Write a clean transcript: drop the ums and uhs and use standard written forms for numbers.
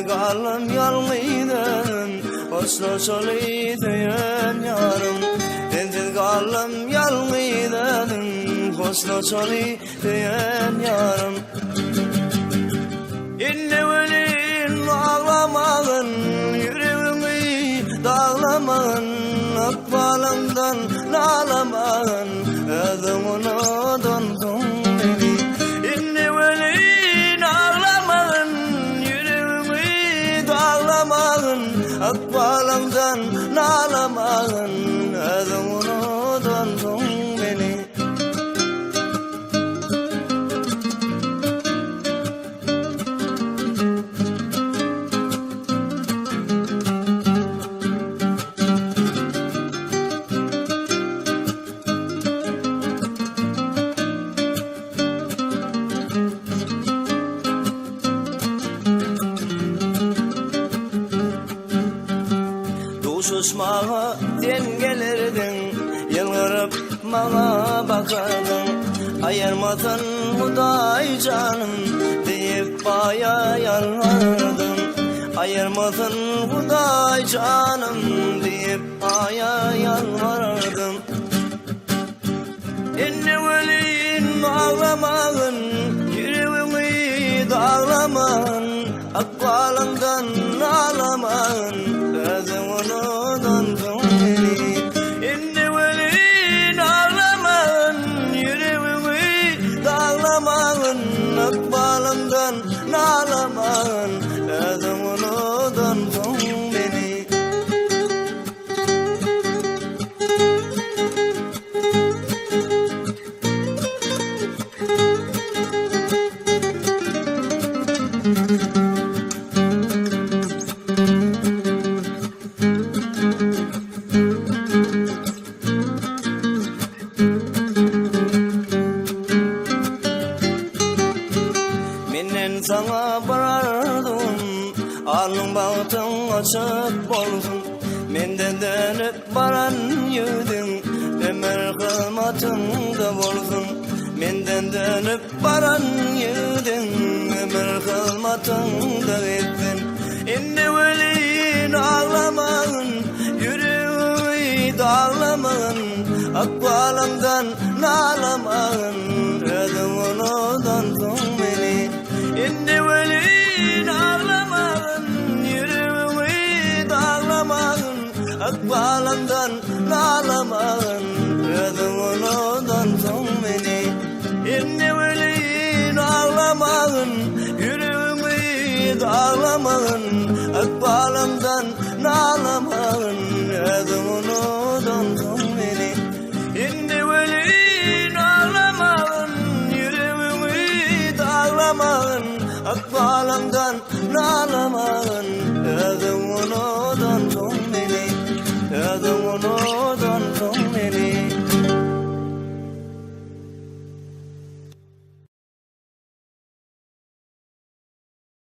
Galım yalnıydın, Oslo solidyen yarım. Densiz galım yalnıydın, Oslo solidyen yarım. İnne velin ağlamadın, yüreğimi dağlamadın. Akbalımdan nalamadın, ödümünü döndün beni. İnne velin ağlamadın, akbalımdan nalamadın, ödümünü döndün beni. Susmağa dengelirdin, yılgırıp bana bakardın. Ayırmadın Huday canım deyip baya yalvardın. Ayırmadın Huday canım deyip baya yalvardın. İnne velin ağlamadın, yüreğimi dağlamadın. Akbalımdan ağlamadın, ödümünü döndün beni. İnne velin ağlamadın, yüreğimi dağlamadın. Akbalımdan ağlamadın, ödümünü döndün beni. Sana varardım, alnın bahtın açık bolsun. Menden dönüp baran yedin, ömür kılmatında bolsun. Menden dönüp baran yedin, ömür kılmatında ettin. İnne velin ağlamadın, yüreğimi dağlamadın. Akbalımdan nalamadın, ödümünü döndün beni. İnne velin ağlamadın, yüreğimi dağlamadın. Akbalımdan nalamadın, ödümünü döndün beni. İnne velin ağlamadın, yüreğimi dağlamadın. Akbalımdan nalamadın, ödümünü döndün beni. İnne velin ağlamadın, yüreğimi dağlamadın. Akbalımdan nalamadın, ödümünü